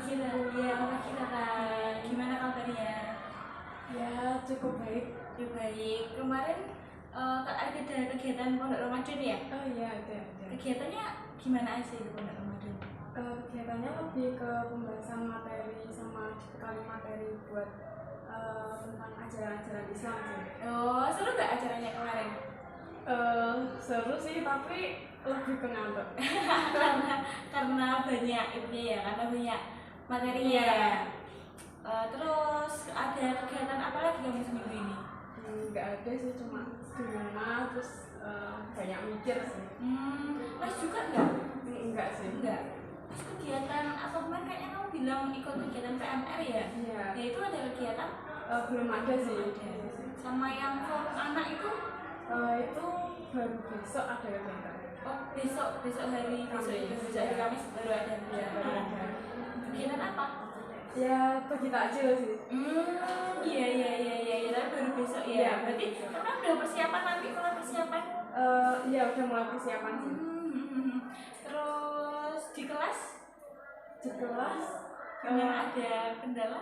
Pagi Rara. Gimana kabarnya? Ya, cukup baik. Cukup baik. Kemarin ada kegiatan Pondok Ramadan ya? Oh iya, ada. Kegiatannya gimana aja di Pondok Ramadan? Kegiatannya lebih ke pembahasan materi sama sekali materi buat tentang ajaran-ajaran Islam sih. Oh, seru gak acaranya kemarin? Seru sih, tapi lebih ke ngantuk. karena banyak itunya ya, karena banyak materinya Iya. ya. Terus ada kegiatan apa lagi kamu seminggu ini? Nggak ada sih, cuma di rumah terus banyak mikir sih. Les juga enggak? Enggak sih. Enggak. Terus kegiatan apa kemarin kayaknya kamu bilang ikut kegiatan PMR ya? Iya. Ya itu ada kegiatan? Belum ada sih. Sama yang forum anak itu? Itu baru besok ada kegiatan. Oh, besok hari Kamis baru ada. Iya, baru ada. Kegiatan apa? Ya, bagi takjil sih. Iya, tapi baru besok ya. Iya, Berarti karena udah persiapan nanti kalau persiapan? Iya, udah mulai persiapan sih. Terus di kelas? Di kelas Ada kendala?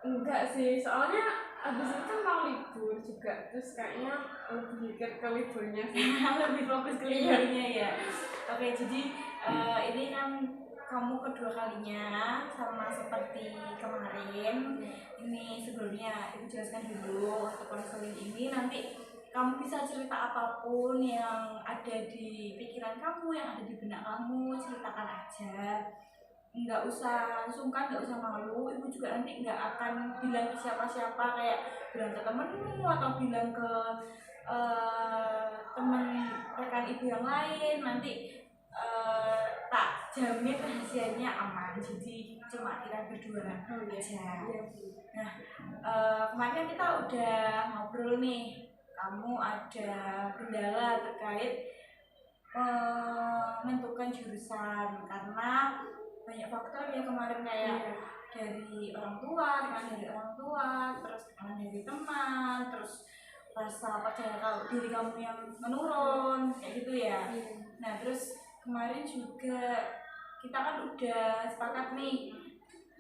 enggak sih, soalnya abis itu kan mau libur juga, terus kayaknya lebih mikir ke liburnya sih. Lebih fokus ke liburnya ya. Oke, jadi ini kan kamu kedua kalinya sama seperti kemarin. Ini sebelumnya ibu jelaskan dulu untuk konseling ini, nanti kamu bisa cerita apapun yang ada di pikiran kamu, yang ada di benak kamu, ceritakan aja. Nggak usah sungkan, nggak usah malu. Ibu juga nanti nggak akan bilang ke siapa-siapa, kayak bilang ke temenmu atau bilang ke teman rekan ibu yang lain. Nanti tak jamin rahasianya aman, jadi cuma kita berdua aja. Nah, kemarin kan kita udah ngobrol nih, kamu ada kendala terkait menentukan jurusan karena banyak faktor ya kemarin, kayak dari orang tua, terus dari teman, terus rasa percaya diri kamu yang menurun kayak gitu ya. Nah, terus kemarin juga kita kan udah sepakat nih,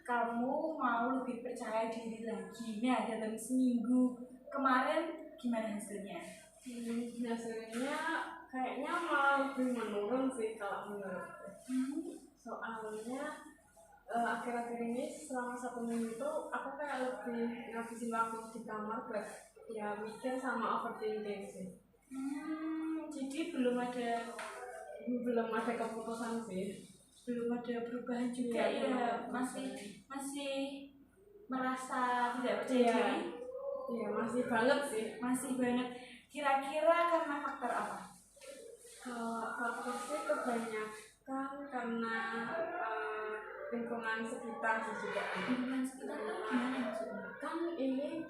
kamu mau lebih percaya diri lagi. Nah, dalam seminggu kemarin gimana hasilnya? Hasilnya kayaknya malah lebih menurun sih kalau menurut. Soalnya akhir-akhir ini selama 1 minggu itu aku kayak lebih ngabisin waktu di kamar buat ya mikir sama overthinking sih. Jadi belum ada keputusan sih, belum ada perubahan juga ya, masih merasa tidak percaya diri. Iya, masih banget sih. Kira-kira karena faktor apa? Faktor sih kebanyakan karena lingkungan sekitar sih juga. Lingkungan sekitar itu gimana maksudnya? Kan ini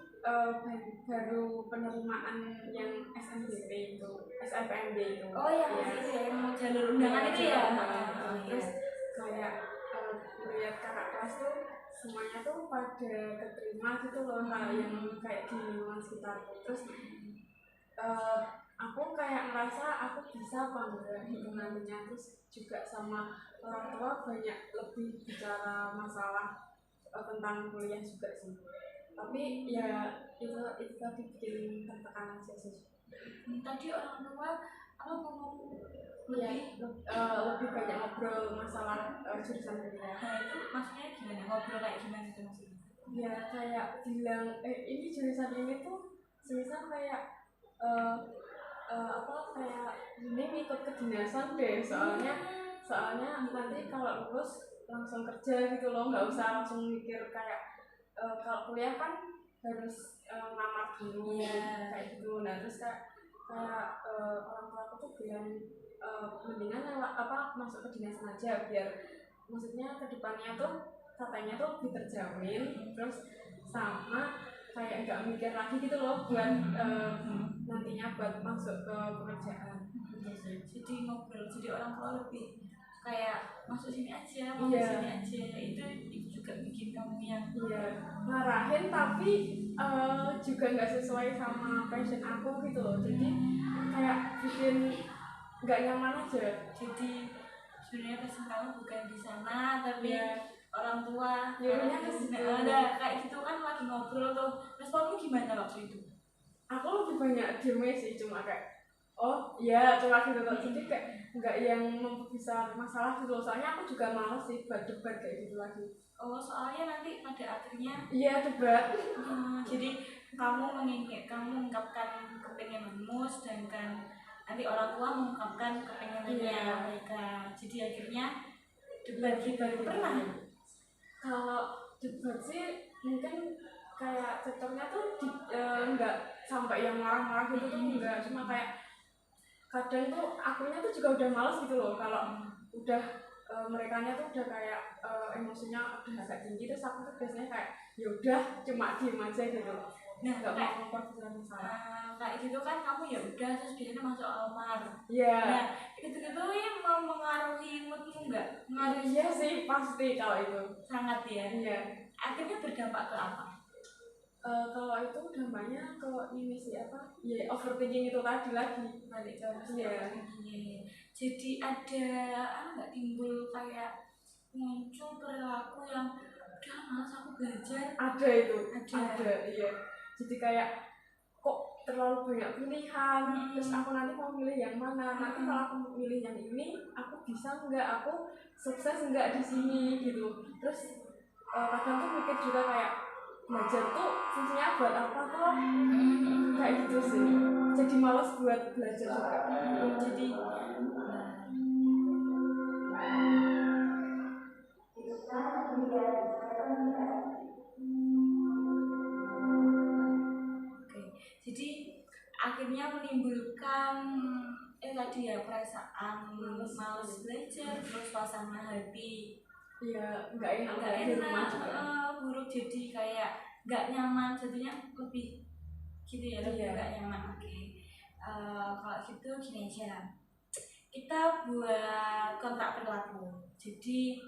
baru penerimaan yang SNBP itu, SNPMB itu. Oh ya, itu ya, yang jalur undangan itu ya. Terus kayak melihat kakak kelas tuh semuanya tuh pada keterima gitu loh, yang kayak di lingkungan sekitar. Terus aku kayak ngerasa aku bisa apa enggak gitu nantinya. Terus juga sama orang tua banyak lebih bicara masalah tentang kuliah juga sih, tapi ya itu tadi bikin tertekan aja sih. Tadi orang tua apa ngomong lebih banyak ngobrol masalah jurusan kuliah. Nah, itu maksudnya gimana? Ngobrol kayak gimana itu maksudnya? Ya kayak bilang ini jurusan ini tuh jurusan kayak kayak ini ikut kedinasan deh, soalnya nanti kalau lulus langsung kerja gitu loh, nggak usah langsung mikir kayak kalau kuliah kan harus ngelamar dulu kayak gitu. Nah, terus kayak orang tua aku tuh bilang mendingan masuk ke dinasan aja, biar maksudnya kedepannya tuh katanya tuh lebih terjamin, terus sama kayak nggak mikir lagi gitu loh buat nantinya buat masuk ke pekerjaan. Jadi ngobrol, jadi orang tua lebih kayak masuk sini aja, sini aja. Itu juga bikin kamu yang ngarahin, tapi juga nggak sesuai sama passion aku gitu loh. Jadi kayak bikin nggak nyaman aja. Jadi sebenarnya passion kamu bukan di sana, tapi orang tua nyuruhnya ke situ. ada kayak gitu kan lagi ngobrol tuh, responmu gimana waktu itu? Aku lebih banyak diem sih, cuma kayak oh iya cuma gitu tuh, jadi kayak nggak yang membesar masalah gitu. Soalnya aku juga males sih buat debat kayak gitu lagi. Oh soalnya nanti pada akhirnya iya debat. Jadi kamu mengungkapkan kepengenanmu, sedangkan nanti orang tua mengungkapkan kepengenannya mereka. Jadi akhirnya debat gitu. Pernah? Kalau debat sih mungkin kayak cocoknya tuh nggak sampai yang marah-marah gitu tuh enggak, cuma kayak kadang tuh akunya tuh juga udah males gitu loh kalau udah merekanya tuh udah kayak emosinya udah agak tinggi, terus aku tuh biasanya kayak ya udah cuma diem aja gitu. Nah nggak kayak mau memperbesar masalah. kayak gitu kan kamu ya udah terus biasanya masuk almar. Iya. Nah itu yang mau mengaruhi moodmu nggak? Mengaruhi? Iya sih pasti kalau itu. Sangat ya. Iya. Akhirnya berdampak ke apa? Kalau itu dampaknya ke ini sih apa? Ya overthinking itu tadi lagi. Balik ke overthinking. Jadi ada nggak timbul kayak muncul perilaku yang udah malas aku belajar. Ada itu. Ada iya. Jadi kayak kok terlalu banyak pilihan, terus aku nanti mau milih yang mana, nanti kalau aku milih yang ini aku bisa nggak, aku sukses nggak di sini gitu. Terus kadang tuh mikir juga kayak belajar tuh fungsinya buat apa toh, kayak gitu sih, jadi malas buat belajar juga. Jadi jadi akhirnya menimbulkan tadi ya perasaan malas belajar, terus suasana hati nggak enak buruk, jadi kayak nggak nyaman, jadinya lebih gitu ya, lebih nggak nyaman. Kalau gitu gini aja, kita buat kontrak perilaku. Jadi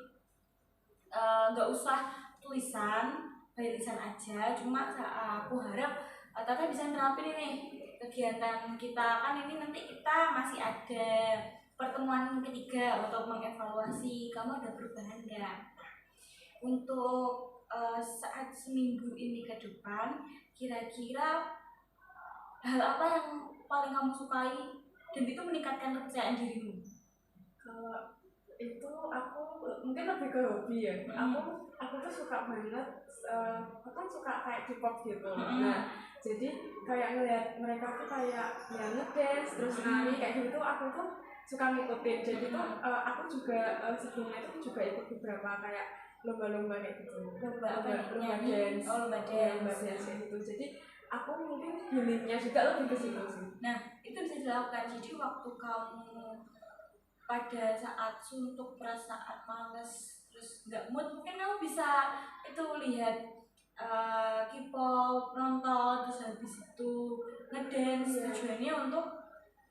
nggak usah tulisan, by lisan aja. Cuma aku harap Tata bisa nerapin ini kegiatan kita, kan ini nanti kita masih ada pertemuan ketiga untuk mengevaluasi kamu ada perubahan nggak. Untuk saat seminggu ini ke depan, kira-kira hal apa yang paling kamu sukai dan itu meningkatkan kepercayaan dirimu? Kalau itu aku mungkin lebih ke hobi ya. Aku tuh suka banget, aku kan suka kayak K-pop gitu. Nah jadi kayak ngeliat mereka tuh kayak ya ngedance terus nari kayak gitu, aku tuh suka ngikutin. Jadi tuh aku juga sebelumnya itu juga ikut beberapa kayak lomba-lomba kayak gitu, lomba dance, lomba dance gitu. Jadi aku mungkin healingnya juga lebih ke situ sih. Nah itu bisa dilakukan. Jadi waktu kamu pada saat suntuk perasaan malas terus nggak mood, mungkin kamu bisa itu lihat K-pop, nonton, terus habis itu ngedance. Tujuannya untuk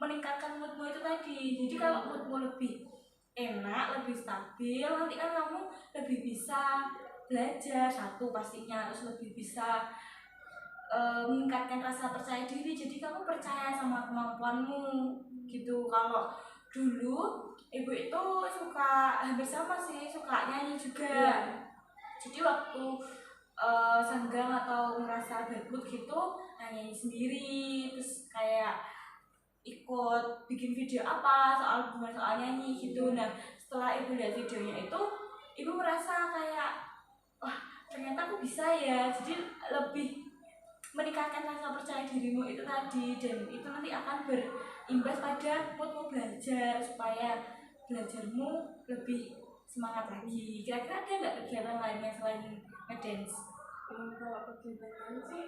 meningkatkan moodmu itu tadi. Jadi kalau moodmu lebih enak, lebih stabil, nanti kan kamu lebih bisa belajar satu pastinya, terus lebih bisa meningkatkan rasa percaya diri. Jadi kamu percaya sama kemampuanmu gitu. Kalau dulu ibu itu suka hampir sama sih, suka nyanyi juga. Jadi waktu senggang atau merasa bad mood gitu nyanyi sendiri, terus kayak ikut bikin video apa soal nyanyi gitu. Nah setelah ibu lihat videonya itu, ibu merasa kayak wah ternyata aku bisa ya. Jadi lebih meningkatkan rasa percaya dirimu itu tadi, dan itu nanti akan berimbas pada moodmu belajar supaya belajarmu lebih semangat lagi. Kira-kira ada nggak kegiatan lainnya selain ngedance? Kalau kegiatan lain sih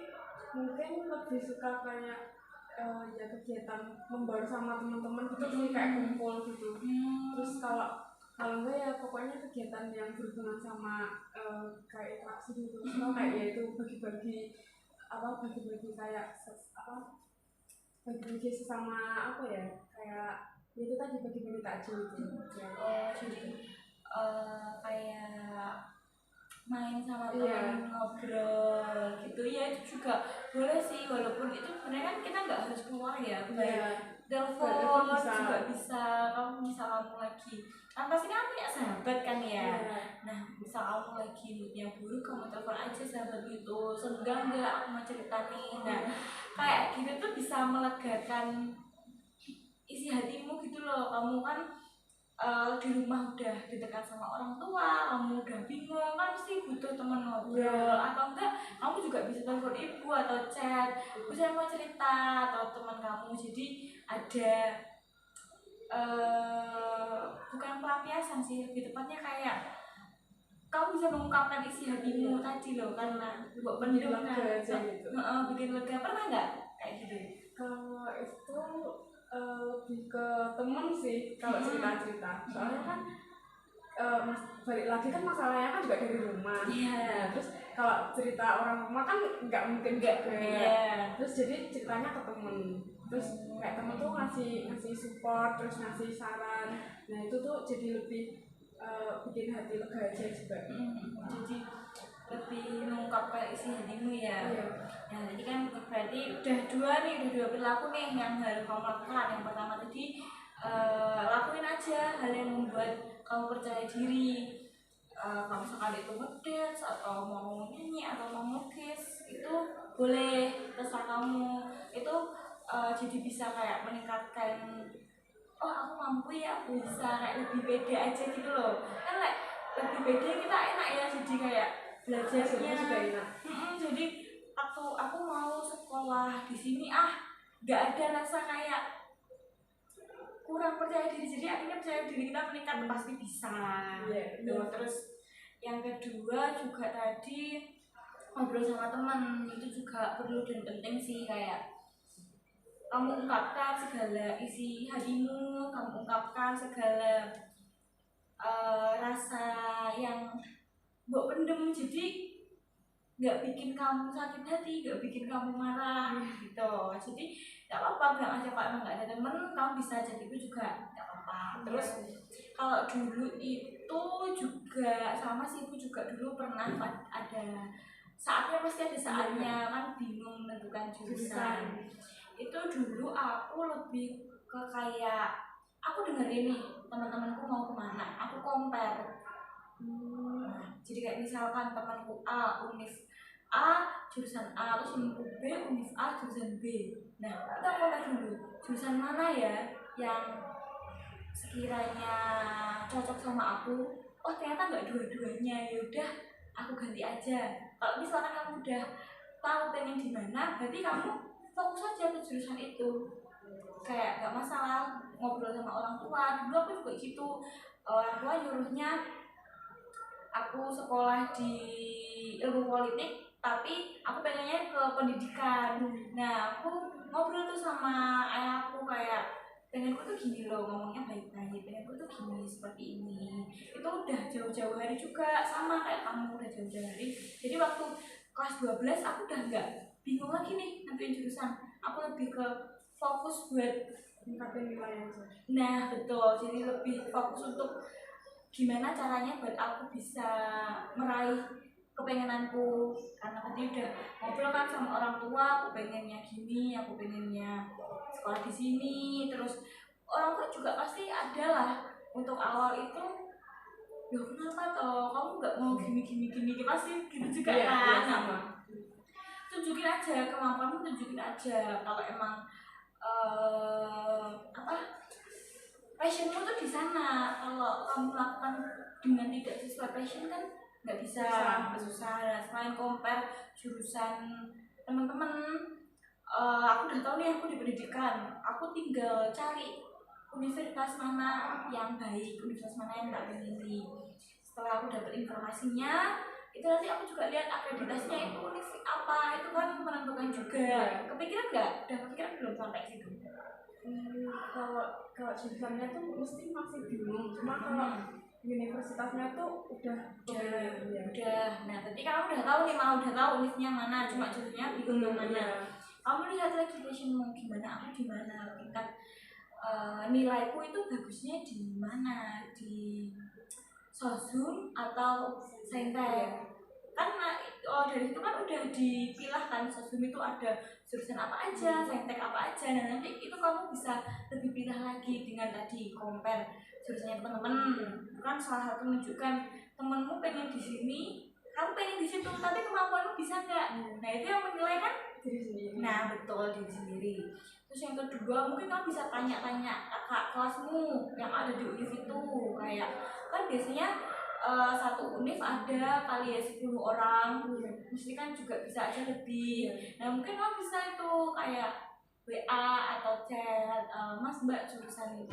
mungkin lebih suka kayak ya kegiatan membaur sama teman-teman gitu sih, kayak kumpul gitu. Terus kalau enggak ya pokoknya kegiatan yang berhubungan sama kayak interaksi gitu. Kayak ya itu bagi-bagi kayak bagi-bagi sesama apa ya, kayak itu tadi bagi-bagi takjil gitu. Jadi kayak main sama teman, ngobrol gitu ya, itu juga boleh sih. Walaupun itu sebenarnya kan kita nggak harus keluar ya, telepon juga bisa. Kamu bisa kamu lagi kan pasti kan punya sahabat kan ya. Iya. Nah misal kamu lagi moodnya buruk, kamu telepon aja sahabat itu, senggang nggak aku mau cerita nih. Nah kayak gitu tuh bisa melegakan isi hatimu gitu loh. Kamu kan di rumah udah ditekan sama orang tua, kamu udah bingung kan pasti butuh teman ngobrol. Atau enggak kamu juga bisa telepon ibu atau chat, bisa mau cerita atau teman kamu. Jadi ada bukan pelampiasan sih, lebih tepatnya kayak kamu bisa mengungkapkan isi hatimu tadi loh, karena buat pendem kan gitu. bikin lega. Pernah nggak kayak gitu? Kalau itu lebih ke temen sih kalau cerita-cerita, soalnya kan balik lagi kan masalahnya kan juga dari rumah. Iya. Terus kalau cerita orang rumah kan nggak mungkin Nggak, juga. iya. Terus jadi ceritanya ke temen, terus kayak temen tuh ngasih support, terus ngasih saran. Nah itu tuh jadi lebih bikin hati lega aja juga. Jadi lebih mengungkapkan isi hatimu ya. Iya. Ya tadi kan berarti udah dua perilaku nih yang harus kamu lakukan. Yang pertama tadi lakuin aja hal yang membuat kamu percaya diri. Kalau misalkan itu ngedance atau mau nyanyi atau mau melukis, itu boleh, terserah kamu. Itu jadi bisa kayak meningkatkan, oh aku mampu ya, aku bisa, kayak lebih pede aja gitu loh. Kan like, lebih pede kita enak ya, jadi kayak belajarnya juga enak. Jadi aku mau sekolah di sini nggak ada rasa kayak kurang percaya diri, jadi akhirnya percaya diri kita meningkat, pasti bisa. Terus yang kedua juga tadi ngobrol sama teman, itu juga perlu dan penting sih. Kayak kamu ungkapkan segala isi hatimu, kamu ungkapkan segala rasa yang mbok pendem, jadi nggak bikin kamu sakit hati, nggak bikin kamu marah gitu. Jadi nggak apa-apa bilang aja kalau emang nggak ada temen, kamu bisa jadi itu juga nggak apa-apa. Terus kalau dulu itu juga sama sih, ibu juga dulu pernah ada saatnya, pasti ada saatnya kan bingung menentukan jurusan. Itu dulu aku lebih ke kayak aku dengerin nih teman-temanku mau kemana, aku compare. Jadi kayak misalkan temanku A univ A jurusan A, terus temanku B univ A jurusan B. Nah kita compare dulu jurusan mana ya yang sekiranya cocok sama aku. Oh ternyata nggak dua-duanya, yaudah aku ganti aja. Kalau misalkan kamu udah tahu pengen di mana, berarti kamu fokus aja ke jurusan itu. Kayak nggak masalah ngobrol sama orang tua. Dulu aku juga gitu, orang tua nyuruhnya aku sekolah di ilmu politik, tapi aku pengennya ke pendidikan. Nah aku ngobrol tuh sama ayahku, kayak pengenku tuh gini loh, ngomongnya baik-baik, pengenku tuh gini, seperti ini. Itu udah jauh-jauh hari juga, sama kayak kamu udah jauh-jauh hari. Jadi waktu kelas 12 aku udah nggak bingung lagi nih nentuin jurusan, aku lebih ke fokus buat meningkatin nilai aja. Nah betul, jadi lebih fokus untuk gimana caranya buat aku bisa meraih kepengenanku. Karena tadi udah ngobrol kan sama orang tua, aku pengennya gini, aku pengennya sekolah di sini. Terus orang tua juga pasti ada lah untuk awal itu, loh kenapa toh kamu nggak mau gini, pasti gitu juga kan. Sama. Tunjukin aja kemampuanmu, tunjukin aja kalau emang passionmu tuh di sana. Kalau kamu melakukan dengan tidak sesuai passion kan nggak bisa, susah. Nah, selain compare jurusan teman-teman, aku udah tahu nih aku di pendidikan, aku tinggal cari universitas mana yang baik, universitas mana yang tak pilih. Setelah aku dapat informasinya, itu nanti aku juga lihat akreditasnya itu universitas apa, itu kan menentukan juga. Kepikiran nggak? Udah kepikiran belum sampai situ? Kalau jurusannya tuh mesti masih bingung, cuma kalau universitasnya tuh udah. Nah tadi kamu udah tahu nih, malah udah tahu univnya mana, cuma jurusannya bingung mana. Kamu lihat lagi passionmu gimana, aku di mana, tingkat nilaiku itu bagusnya di mana, di sosum atau saintek. Kan dari itu kan udah dipilah kan, sosum itu ada jurusan apa aja, saintek apa aja. Nah nanti itu kamu bisa lebih pilih lagi dengan tadi compare jurusannya teman-teman. Itu kan salah satu menunjukkan temenmu pengen di sini, kamu pengen di situ, tapi kemampuanmu bisa nggak? Nah itu yang menilai kan diri sendiri. Nah betul, diri sendiri. Terus yang kedua mungkin kamu bisa tanya-tanya kakak kelasmu yang ada di univ itu, kayak kan biasanya satu univ ada kali ya 10 orang, mesti kan juga bisa aja lebih. Nah mungkin kamu bisa itu kayak WA atau chat, Mas Mbak jurusanmu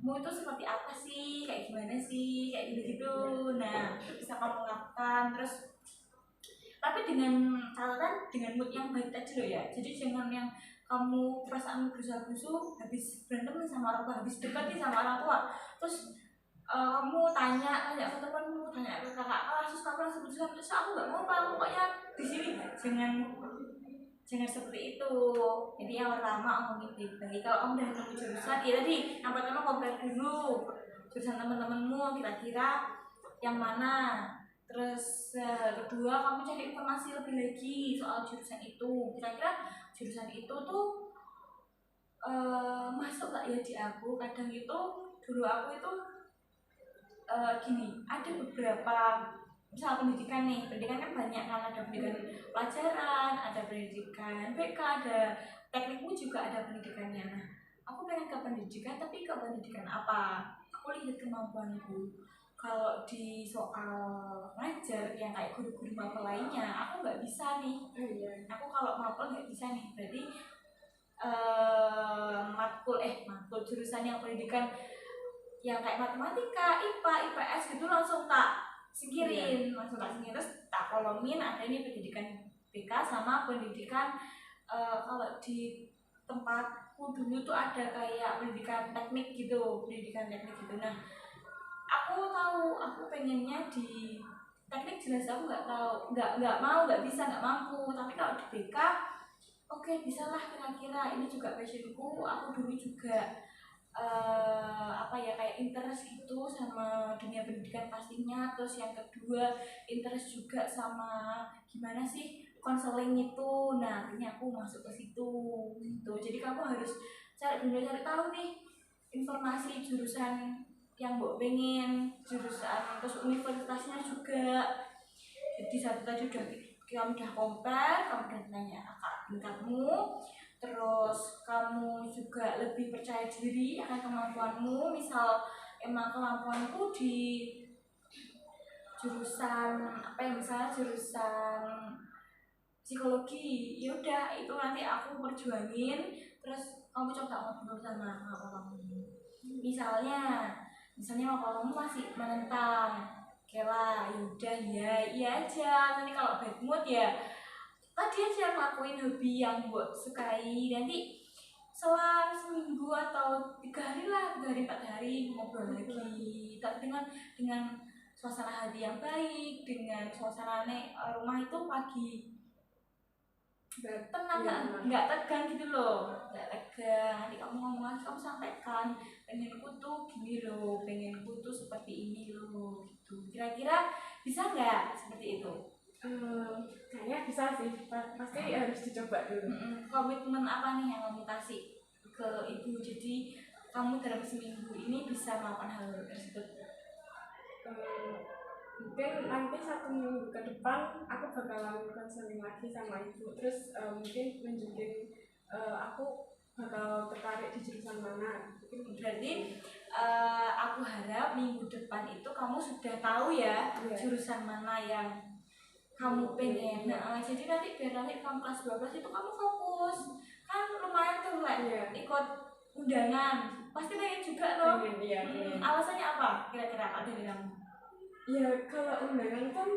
itu seperti apa sih, kayak gimana sih, kayak gitu-gitu. Nah bisa kamu lakukan. Terus tapi dengan catatan dengan mood yang baik aja loh ya, jadi jangan yang kamu perasaan berusaha-berusuh habis berantem nih sama orang tua, habis debat nih sama orang tua, terus kamu tanya ke temanmu, tanya ke kakak kelas, terus kamu langsung berusaha, terus aku nggak mau pak, pokoknya di sini. Jangan seperti itu. Jadi yang pertama omongin baik-baik. Kalau kamu udah nemu jurusan, ya tadi yang pertama compare dulu jurusan teman-temanmu kira-kira yang mana. Terus kedua kamu cari informasi lebih lagi soal jurusan itu. Kira-kira jurusan itu tuh masuk gak ya di aku. Kadang itu dulu aku itu gini, ada beberapa misal pendidikan nih, pendidikan kan banyak kan, ada pendidikan pelajaran, ada pendidikan BK, ada teknikmu juga ada pendidikannya. Nah aku pengen ke pendidikan, tapi ke pendidikan apa, aku lihat kemampuanku. Kalau di soal ngajar yang kayak guru-guru mapel lainnya, aku nggak bisa nih. Aku kalau mapel nggak bisa nih, berarti matkul jurusan yang pendidikan yang kayak matematika, IPA, IPS gitu langsung tak singkirin, terus tak kolomin. Ada nih pendidikan BK sama pendidikan kalau di tempatku dulu tuh ada kayak pendidikan teknik gitu, Nah aku tahu aku pengennya di teknik, jelas aku nggak tahu, nggak mau, nggak bisa, nggak mampu. Tapi kalau di BK oke, bisa lah kira-kira, ini juga passionku. Aku dulu juga kayak interest gitu sama dunia pendidikan pastinya. Terus yang kedua interest juga sama gimana sih konseling itu. Nah akhirnya aku masuk ke situ gitu. Jadi kamu harus cari tahu nih informasi jurusan yang mbok pengen, jurusan terus universitasnya juga. Jadi satu tadi kamu udah compare, kamu udah tanya kakak tingkatmu, terus kamu juga lebih percaya diri akan kemampuanmu. Misal emang kemampuanku di jurusan misalnya jurusan psikologi, yaudah itu nanti aku perjuangin. Terus kamu coba ngobrol sama kamu, misalnya kamu masih menentang, oke lah yaudah, iya aja. Nanti kalau bad mood ya tadi aja ngelakuin hobi yang buat sukai. Nanti selang seminggu atau 3 hari lah, 3 hari 4 hari ngobrol lagi, tapi dengan suasana hati yang baik, dengan suasana rumah itu pagi tenang, nggak tegang gitu loh, nggak tegang. Nanti kamu ngomong lagi, kamu sampaikan pengenku tuh gini loh, pengenku tuh seperti ini loh gitu. Kira-kira bisa nggak seperti itu? Kayaknya bisa sih, pasti harus dicoba dulu. Komitmen apa nih yang kamu kasih ke ibu, jadi kamu dalam seminggu ini bisa melakukan hal tersebut? Mungkin nanti 1 minggu ke depan aku bakalan konseling lagi sama ibu, terus mungkin nunjukin aku bakal tertarik di jurusan mana. Berarti aku harap minggu depan itu kamu sudah tahu ya jurusan mana yang kamu pengen. Jadi nanti biar nanti kamu kelas 12 itu kamu fokus, kan lumayan tuh ikut undangan, pasti pengen juga loh. Alasannya apa kira-kira Kak dari kamu? Ya kalau undangan kan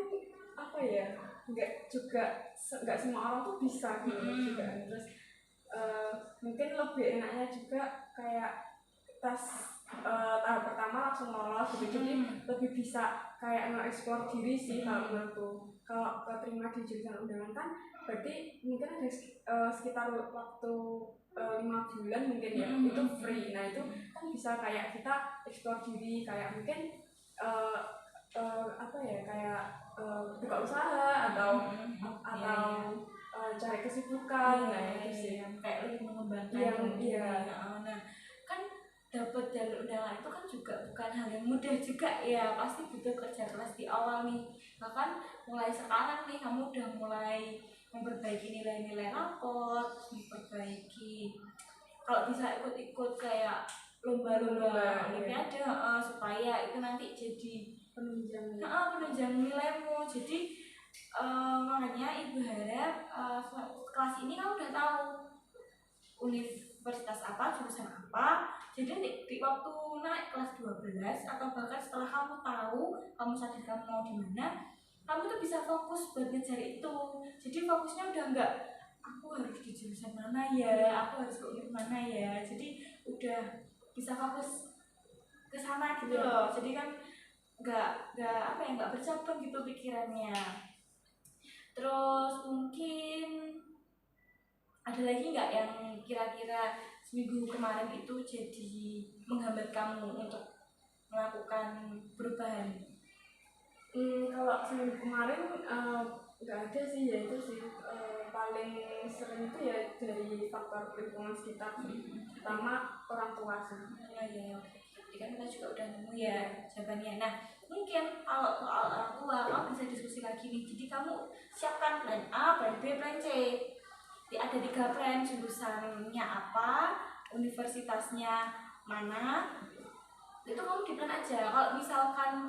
nggak semua orang tuh bisa gitu juga. Terus mungkin lebih enaknya juga kayak tes tahap pertama langsung lolos gitu. Jadi lebih bisa kayak nge-explore diri sih kalau menurutku. Kalau keterima di jurusan undangan kan berarti mungkin ada sekitar waktu 5 bulan mungkin ya, itu free. Nah itu kan bisa kayak kita explore diri, kayak mungkin buka usaha atau cari kesibukan. Nah itu sih kayak lebih mengembangkan. Iya. Nah kan dapat jalur undangan itu kan juga bukan hal yang mudah juga ya, pasti butuh kerja keras di awal nih. Bahkan mulai sekarang nih kamu udah mulai memperbaiki nilai-nilai rapor, memperbaiki kalau bisa ikut-ikut kayak lomba-lomba olimpiade supaya itu nanti jadi penunjang nilaimu. Jadi makanya ibu harap kelas ini kamu udah tahu universitas apa, jurusan apa. Jadi di waktu naik kelas 12 atau bahkan setelah kamu tahu, kamu sadar kamu mau di mana, kamu tuh bisa fokus buat ngejar itu. Jadi fokusnya udah enggak aku harus di jurusan mana ya, aku harus ke univ mana ya. Jadi udah bisa fokus ke sana gitu loh. Jadi kan enggak bercabang gitu pikirannya. Terus mungkin ada lagi nggak yang kira-kira seminggu kemarin itu jadi menghambat kamu untuk melakukan perubahan? Kalau seminggu kemarin nggak ada sih, ya itu sih paling sering itu ya dari faktor lingkungan sekitar, terutama orang tua sih. Ya. Jadi kan kita juga udah nemu ya jawabannya. Nah, mungkin kalau soal orang tua kamu bisa diskusi lagi nih. Jadi kamu siapkan plan A, plan B, plan C. Ada 3 plan, jurusannya apa, universitasnya mana, itu kamu di plan aja. Kalau misalkan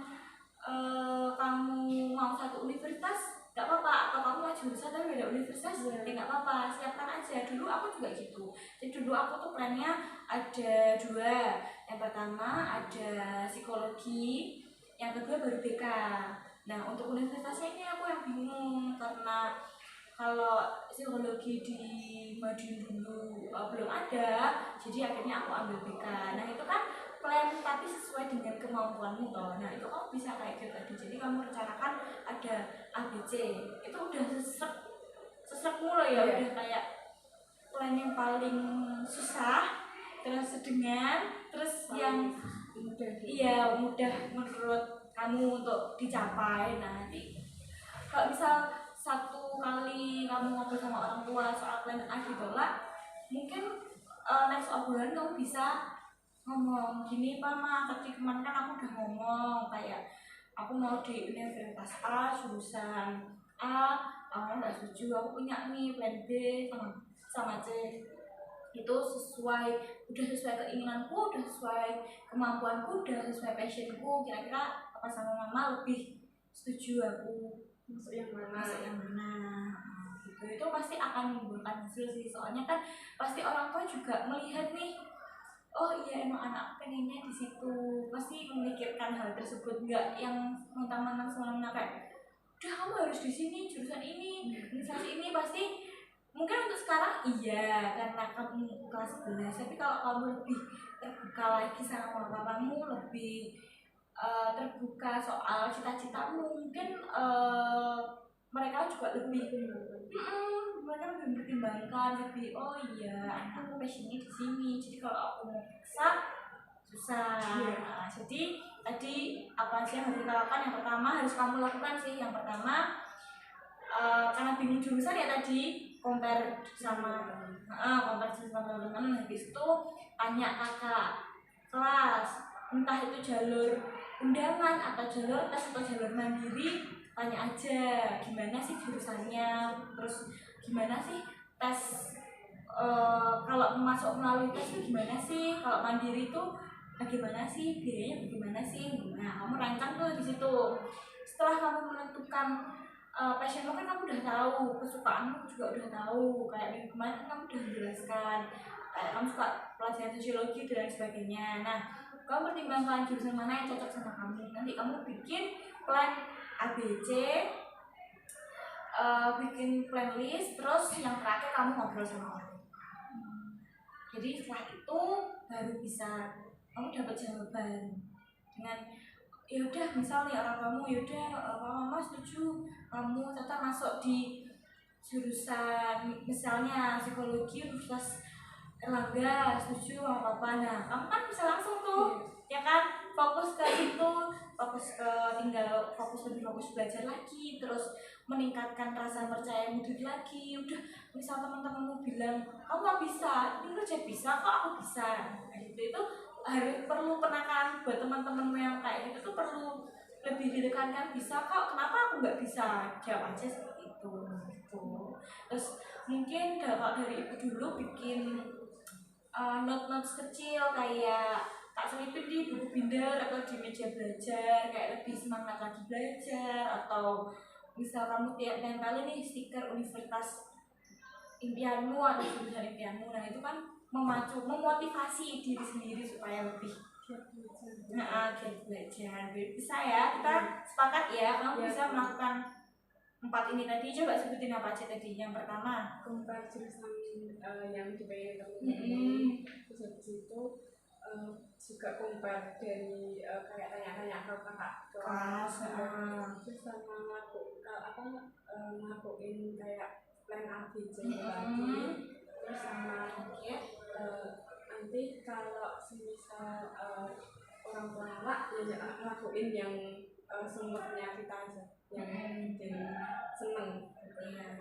kamu mau satu universitas nggak apa-apa, atau kamu mau jurusan tapi beda universitas ya nggak apa-apa, siapkan aja. Dulu aku juga gitu. Jadi dulu aku tuh plannya ada 2. Yang pertama ada psikologi, yang kedua baru BK. Nah untuk universitasnya ini aku yang bingung, karena kalau psikologi di Madiun dulu belum ada, jadi akhirnya aku ambil BK. Nah itu kan plan tapi sesuai dengan kemampuanmu toh. Nah itu kamu bisa kayak gitu tadi. Jadi kamu rencanakan ada ABC, itu udah sesek mulu ya, udah kayak plan yang paling susah, terus sedengan, terus yang mudah menurut kamu untuk dicapai. Nah nanti kalau misal satu kali kamu ngobrol sama orang tua soal plan A ditolak, mungkin next obrolan kamu bisa ngomong gini, Pak Ma, tadi kemarin kan aku udah ngomong kayak aku mau di universitas A, jurusan A, kamu nggak setuju, aku punya nih plan B sama C. Itu udah sesuai keinginanku, udah sesuai kemampuanku, udah sesuai passionku. Kira-kira apa sama Mama lebih setuju aku masuk yang mana gitu. Itu pasti akan menimbulkan hasil sih, soalnya kan pasti orang tua juga melihat nih, oh iya emang anak pengennya di situ, pasti memikirkan hal tersebut, nggak yang mentang-mentang semena-mena kayak udah kamu harus di sini, jurusan ini, universitas ini. Pasti mungkin untuk sekarang iya karena kamu kelas 11, tapi kalau kamu lebih terbuka lagi sama papamu, lebih terbuka soal cita-citamu, mungkin mereka juga lebih mereka lebih mempertimbangkan, lebih oh iya aku passionnya di sini, jadi kalau aku mau paksa susah. Jadi tadi apa sih yang harus kita lakukan? Yang pertama harus kamu lakukan sih, yang pertama karena bingung jurusan ya tadi, compare sama teman-teman. Habis itu tanya kakak kelas, entah itu jalur undangan atau jalur tes atau jalur mandiri, tanya aja gimana sih jurusannya, terus gimana sih tes, kalau masuk melalui tes itu gimana sih, kalau mandiri itu bagaimana sih, biayanya bagaimana sih. Nah kamu rancang tuh di situ. Setelah kamu menentukan passionmu kan kamu udah tahu, kesukaanmu juga udah tahu, kayak minggu kemarin kan kamu udah menjelaskan kamu suka pelajaran sosiologi dan sebagainya. Nah kamu pertimbangkan jurusan mana yang cocok sama kamu, nanti kamu bikin plan ABC, bikin plan list, terus yang terakhir kamu ngobrol sama orang. Jadi setelah itu baru bisa kamu dapat jawaban dengan yaudah, misal nih orang kamu yaudah mama setuju kamu tetap masuk di jurusan misalnya psikologi Universitas Erlangga, setuju sama papa. Nah kamu kan bisa langsung tuh ya kan fokus ke situ, tinggal lebih fokus belajar lagi, terus meningkatkan rasa percayamu diri lagi. Udah misal teman-temanmu bilang kamu nggak bisa, ini kerja bisa kok, aku bisa, nah, itu harus perlu penekanan buat teman-temanmu yang kayak gitu tuh perlu lebih ditekankan, bisa kok, kenapa aku nggak bisa, jawab aja seperti itu gitu. Terus mungkin kalau dari ibu dulu bikin note-notes kecil kayak tak selipin di buku binder atau di meja belajar kayak lebih semangat lagi belajar, atau misal kamu tiap tempelin nih stiker universitas impianmu atau jurusan impianmu, nah itu kan memotivasi diri sendiri supaya lebih giat belajar. Bisa ya, kita sepakat ya, kamu bisa melakukan 4 ini tadi. Coba sebutin apa aja tadi. Yang pertama, compare jurusan yang dipengen kamu. Terus habis itu juga compare dari kayak tanya-tanya ke kakak kelas, terus sama ngelakuin kayak plan A B C tadi, terus sama nanti kalau semisal orang tua nolak ya ngelakuin yang semutnya kita aja, yang